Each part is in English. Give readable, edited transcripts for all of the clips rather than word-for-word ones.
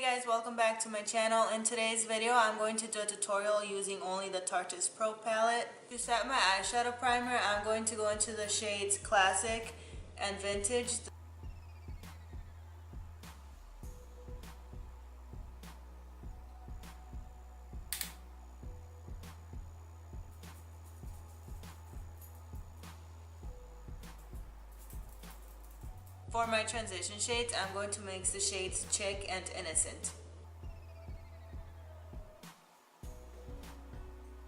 Hey guys, welcome back to my channel. In today's video, I'm going to do a tutorial using only the Tarteist Pro palette. To set my eyeshadow primer, I'm going to go into the shades Classic and Vintage. For my transition shades, I'm going to mix the shades Chick and Innocent.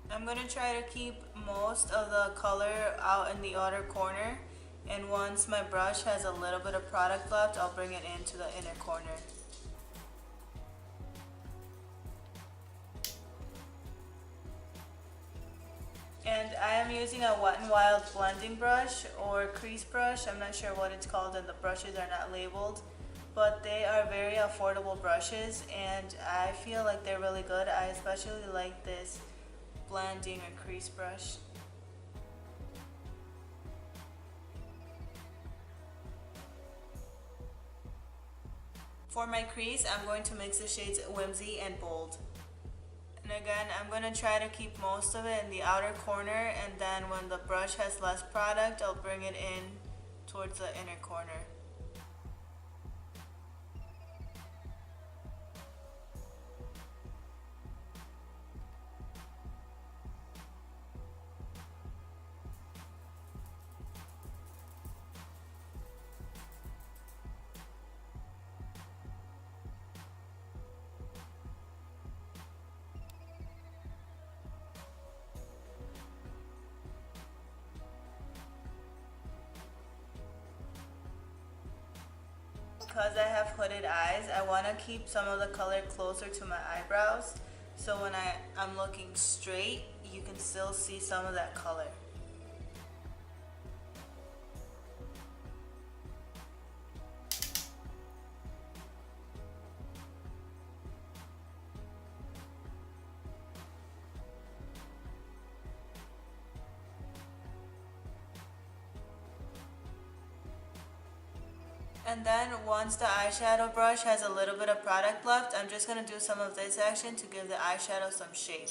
I'm going to try to keep most of the color out in the outer corner, and once my brush has a little bit of product left, I'll bring it into the inner corner. And I am using a Wet n Wild blending brush or crease brush. I'm not sure what it's called and the brushes are not labeled, but they are very affordable brushes and I feel like they're really good. I especially like this blending or crease brush. For my crease, I'm going to mix the shades Whimsy and Bold. And again, I'm going to try to keep most of it in the outer corner, and then when the brush has less product, I'll bring it in towards the inner corner. Because I have hooded eyes, I want to keep some of the color closer to my eyebrows, so when I'm looking straight, you can still see some of that color. And then once the eyeshadow brush has a little bit of product left, I'm just going to do some of this action to give the eyeshadow some shape.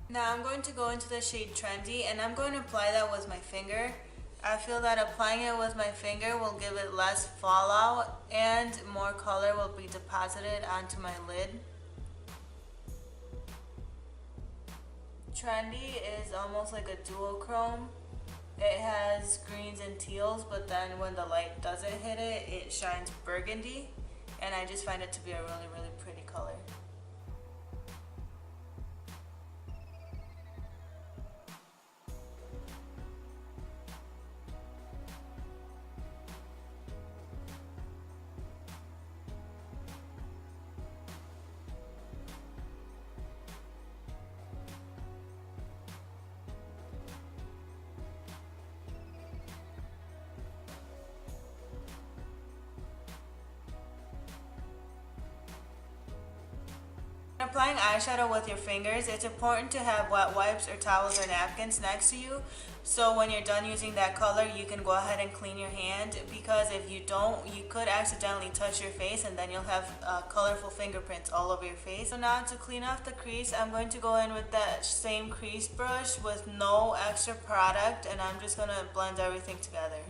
Now I'm going to go into the shade Trendy and I'm going to apply that with my finger. I feel that applying it with my finger will give it less fallout and more color will be deposited onto my lid. Trendy is almost like a duochrome. It has greens and teals, but then when the light doesn't hit it, it shines burgundy, and I just find it to be a really, really pretty color. When applying eyeshadow with your fingers, it's important to have wet wipes or towels or napkins next to you, so when you're done using that color you can go ahead and clean your hand, because if you don't, you could accidentally touch your face and then you'll have colorful fingerprints all over your face. So now to clean off the crease, I'm going to go in with that same crease brush with no extra product, and I'm just going to blend everything together.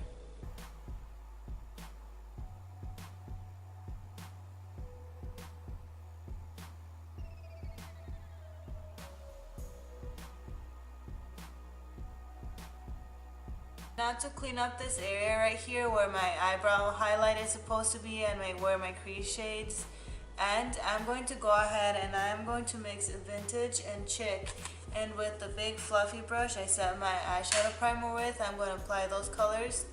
Now to clean up this area right here where my eyebrow highlight is supposed to be and where my crease shades end, I'm going to go ahead and I'm going to mix Vintage and Chick. And with the big fluffy brush I set my eyeshadow primer with, I'm going to apply those colors.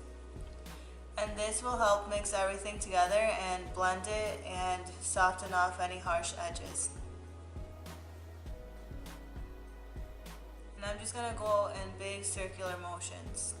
And this will help mix everything together and blend it and soften off any harsh edges. And I'm just going to go in big circular motions.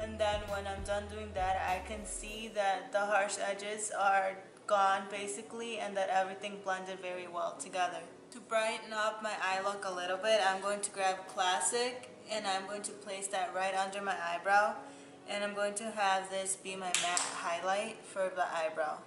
And then when I'm done doing that, I can see that the harsh edges are gone basically, and that everything blended very well together. To brighten up my eye look a little bit, I'm going to grab Classic and I'm going to place that right under my eyebrow, and I'm going to have this be my matte highlight for the eyebrow.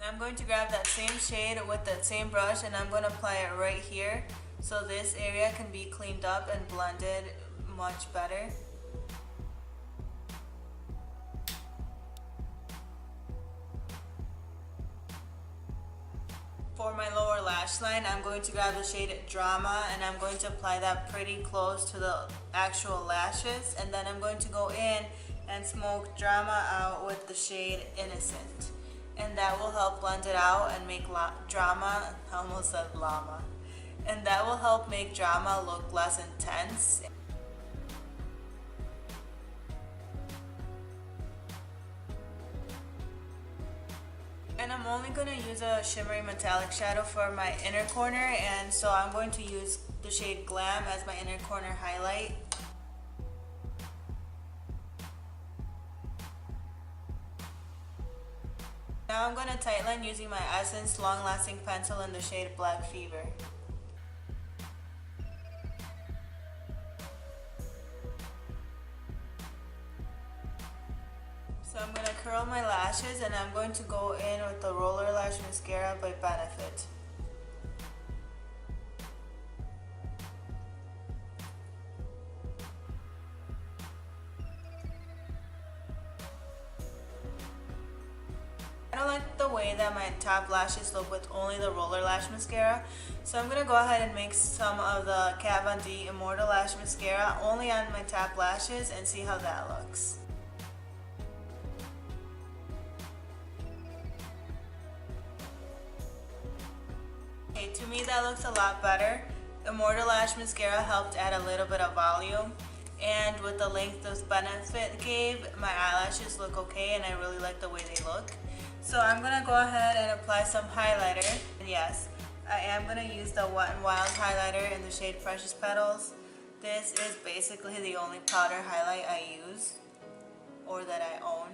I'm going to grab that same shade with that same brush and I'm going to apply it right here so this area can be cleaned up and blended much better. For my lower lash line, I'm going to grab the shade Drama and I'm going to apply that pretty close to the actual lashes, and then I'm going to go in and smoke Drama out with the shade Innocent. And that will help blend it out and make Drama, I almost said llama, and that will help make Drama look less intense. And I'm only going to use a shimmery metallic shadow for my inner corner, and so I'm going to use the shade Glam as my inner corner highlight. Now I'm going to tightline using my Essence Long Lasting Pencil in the shade Black Fever. So I'm going to curl my lashes and I'm going to go in with the Roller Lash Mascara by Benefit. I don't like the way that my top lashes look with only the Roller Lash Mascara, so I'm going to go ahead and mix some of the Kat Von D Immortal Lash Mascara only on my top lashes and see how that looks. Okay, to me that looks a lot better. Immortal Lash Mascara helped add a little bit of volume, and with the length this Benefit gave, my eyelashes look okay and I really like the way they look. So I'm going to go ahead and apply some highlighter. And yes, I am going to use the Wet n Wild highlighter in the shade Precious Petals. This is basically the only powder highlight I use, or that I own.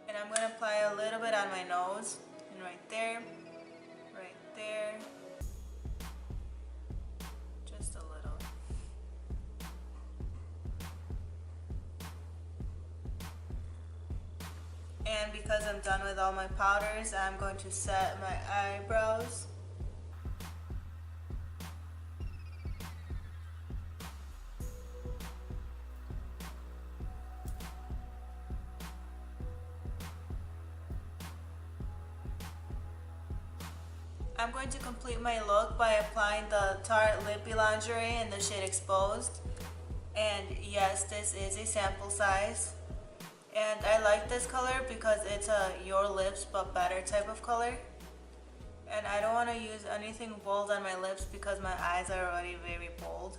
And I'm going to apply a little bit on my nose, and right there, just a little. And because I'm done with all my powders, I'm going to set my eyebrows. I'm going to complete my look by applying the Tarte Lippy Lingerie in the shade Exposed. And yes, this is a sample size. And I like this color because it's a your lips but better type of color. And I don't want to use anything bold on my lips because my eyes are already very bold.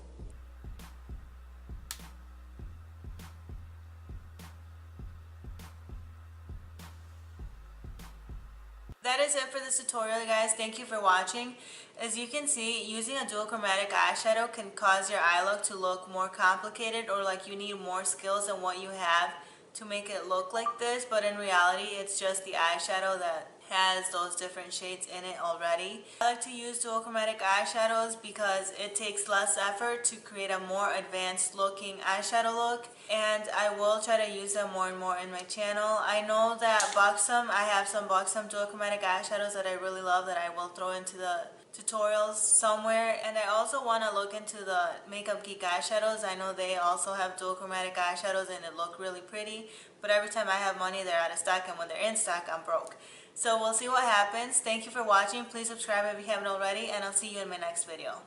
That is it for this tutorial, guys. Thank you for watching. As you can see, using a dual chromatic eyeshadow can cause your eye look to look more complicated, or like you need more skills than what you have to make it look like this, but in reality it's just the eyeshadow that has those different shades in it already. I like to use dual chromatic eyeshadows because it takes less effort to create a more advanced looking eyeshadow look, and I will try to use them more and more in my channel. I know that I have some Buxom dual chromatic eyeshadows that I really love that I will throw into the tutorials somewhere, and I also want to look into the Makeup Geek eyeshadows. I know they also have dual chromatic eyeshadows and it look really pretty, but every time I have money they're out of stock, and when they're in stock I'm broke. So we'll see what happens. Thank you for watching. Please subscribe if you haven't already, and I'll see you in my next video.